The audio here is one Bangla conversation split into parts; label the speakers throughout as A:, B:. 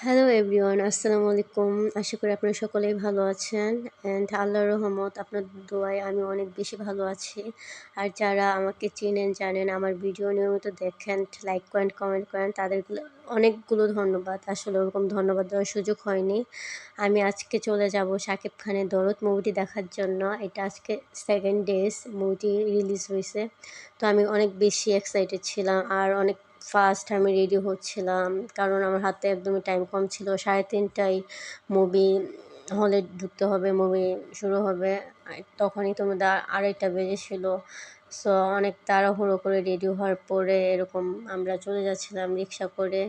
A: হ্যালো এভরিওয়ান, আসসালামু আলাইকুম। আশা করি আপনারা সকলেই ভালো আছেন অ্যান্ড আল্লাহর রহমত আপনার দোয়ায় আমি অনেক বেশি ভালো আছি। আর যারা আমাকে চিনেন জানেন, আমার ভিডিও নিয়মিত দেখেন, লাইক করেন, কমেন্ট করেন, তাদের অনেকগুলো ধন্যবাদ। আসলে ওরকম ধন্যবাদ দেওয়ার সুযোগ হয়নি। আমি আজকে চলে যাব শাকিব খানের দরদ মুভিটি দেখার জন্য। এটা আজকে সেকেন্ড ডেজ মুভিটি রিলিজ হয়েছে। তো আমি অনেক বেশি এক্সাইটেড ছিলাম আর অনেক ফার্স্ট আমি রেডি হচ্ছিলাম, কারণ আমার হাতে একদমই টাইম কম ছিল। 3:30টায় মুভি হলে ঢুকতে হবে, মুভি শুরু হবে। তখনই তো মধ্যে 2:30 বেজেছিল। সো অনেক তাড়াহুড়ো করে রেডি হওয়ার পরে এরকম আমরা চলে যাচ্ছিলাম রিক্সা করে।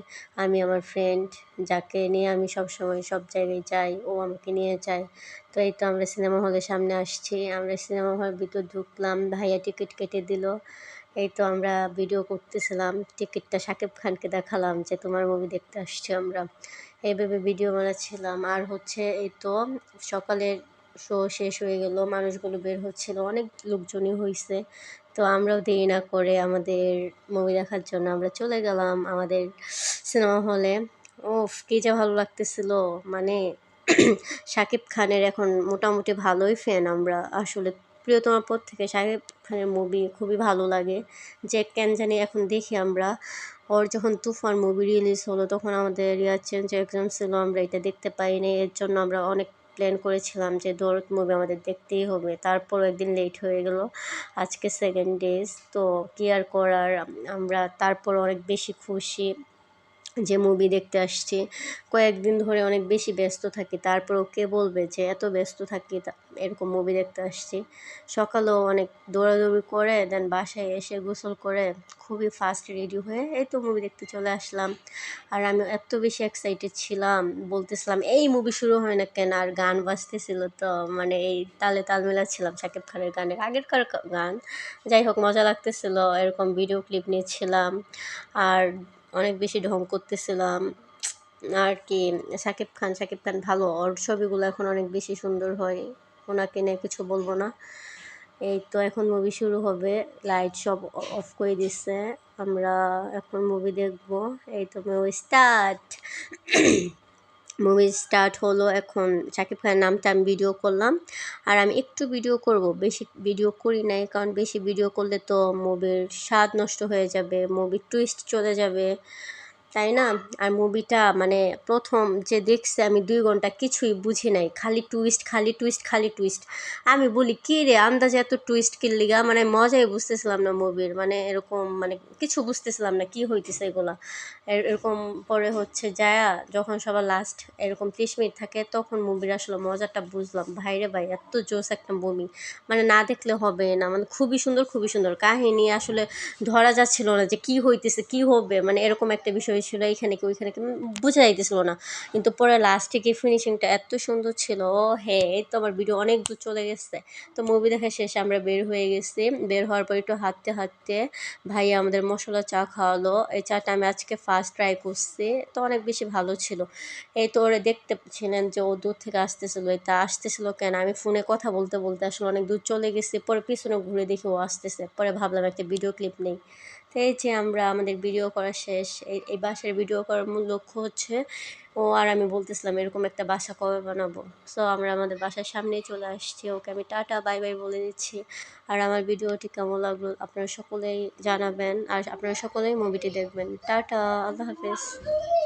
A: আমি আমার ফ্রেন্ড, যাকে নিয়ে আমি সবসময় সব জায়গায় যাই, ও আমাকে নিয়ে যায়। তো এই তো আমরা সিনেমা হলের সামনে আসছি। আমরা সিনেমা হলের ভিতর ঢুকলাম, ভাইয়া টিকিট কেটে দিল। এই তো আমরা ভিডিও করতেছিলাম, টিকিটটা শাকিব খানকে দেখালাম যে তোমার মুভি দেখতে আসছি আমরা, এইভাবে ভিডিও বানাচ্ছিলাম। আর হচ্ছে এই তো সকালের শো শেষ হয়ে গেল, মানুষগুলো বের হচ্ছিল, অনেক লোকজনই হয়েছে। তো আমরাও দেরি না করে আমাদের মুভি দেখার জন্য আমরা চলে গেলাম আমাদের সিনেমা হলে। কী যে ভালো লাগতেছিল, মানে শাকিব খানের এখন মোটামুটি ভালোই ফ্যান আমরা। আসলে প্রিয়তমার পর থেকে শাকিব খানের মুভি খুবই ভালো লাগে, যে কেন জানি এখন দেখি আমরা। ওর যখন তুফান মুভি রিলিজ হলো তখন আমাদের চেঞ্জ এক্সাম ছিল, আমরা এটা দেখতে পাইনি। এর জন্য আমরা অনেক প্ল্যান করেছিলাম যে দরদ মুভি আমাদের দেখতেই হবে। তারপরও একদিন লেট হয়ে গেল, আজকে সেকেন্ড ডেজ। তো কি আর করার, আমরা তারপর অনেক বেশি খুশি যে মুভি দেখতে আসছি। কয়েকদিন ধরে অনেক বেশি ব্যস্ত থাকি, তারপরেও কে বলবে যে এত ব্যস্ত থাকি এরকম মুভি দেখতে আসছি। সকালেও অনেক দৌড়াদৌড়ি করে দেন বাসায় এসে গোসল করে খুবই ফাস্ট রেডি হয়ে এই তো মুভি দেখতে চলে আসলাম। আর আমি এত বেশি এক্সাইটেড ছিলাম, বলতেছিলাম এই মুভি শুরু হয় না কেন। আর গান বাজতেছিল, তো মানে এই তালে তাল মেলাচ্ছিলাম শাকিব খানের গানের, আগেরকার গান। যাই হোক, মজা লাগতেছিল। এরকম ভিডিও ক্লিপ নিচ্ছিলাম আর অনেক বেশি ঢং করতেছিলাম আর কি। শাকিব খান ভালো, ওর ছবিগুলো এখন অনেক বেশি সুন্দর হয়। ওনাকে নিয়ে কিছু বলবো না। এই তো এখন মুভি শুরু হবে, লাইট সব অফ করে দিচ্ছে, আমরা এখন মুভি দেখব। এই তো মুভি স্টার্ট হলো এখন। শাকিব খানের নামটা আমি ভিডিও করলাম, আর আমি একটু ভিডিও করব, বেশি ভিডিও করি নাই, কারণ বেশি ভিডিও করলে তো মুভির স্বাদ নষ্ট হয়ে যাবে, মুভির টুইস্ট চলে যাবে, তাই না? আর মুভিটা মানে প্রথম যে দেখছে আমি 2 ঘন্টা কিছুই বুঝি নাই, খালি টুইস্ট, খালি টুইস্ট, খালি টুইস্ট। আমি বলি কী রে, আন্দাজে এত টুইস্ট কি লিগা, মানে মজাই বুঝতেছিলাম না মুভির, মানে এরকম মানে কিছু বুঝতেছিলাম না কি হইতেছে এগুলা। এরকম পরে হচ্ছে যায়া যখন সবার লাস্ট এরকম 30 মিনিট থাকে, তখন মুভির আসলে মজাটা বুঝলাম। ভাইরে ভাই, এত জোস একটা মুভি, মানে না দেখলে হবে না। মানে খুবই সুন্দর, খুবই সুন্দর কাহিনী। আসলে ধরা যাচ্ছিল না যে কি হইতেছে, কি হবে, মানে এরকম একটা বিষয় ছিল, এইখানে কি ওইখানে কি বোঝা যাইতেছিল না। কিন্তু পরে লাস্টে গিয়ে ফিনিশিংটা এত সুন্দর ছিল। হ্যাঁ, এই তো আমার ভিডিও অনেক দূর চলে গেছে। তো মুভি দেখা শেষে আমরা বের হয়ে গেছি। বের হওয়ার পর একটু হাঁটতে হাঁটতে ভাইয়া আমাদের মশলা চা খাওয়ালো। এই চাটা আমি আজকে ফার্স্ট ট্রাই করছি, তো অনেক বেশি ভালো ছিল। এই তো ওরা দেখতে ছিলেন যে ও দূর থেকে আসতেছিল। এটা আসতেছিল কেন, আমি ফোনে কথা বলতে বলতে আসলে অনেক দূর চলে গেছি। পরে পিছনে ঘুরে দেখি ও আসতেছে, পরে ভাবলাম একটা ভিডিও ক্লিপ নেই। তো এই যে আমরা আমাদের ভিডিও করা শেষ। এই বাসার ভিডিও করার মূল লক্ষ্য হচ্ছে, ও আর আমি বলতেছিলাম এরকম একটা বাসা কবে বানাবো। সো আমরা আমাদের বাসার সামনেই চলে আসছি, ওকে আমি টাটা বাই বাই বলে দিচ্ছি। আর আমার ভিডিওটি কেমন লাগলো আপনারা সকলেই জানাবেন, আর আপনারা সকলেই মুভিটি দেখবেন। টাটা, আল্লাহ হাফেজ।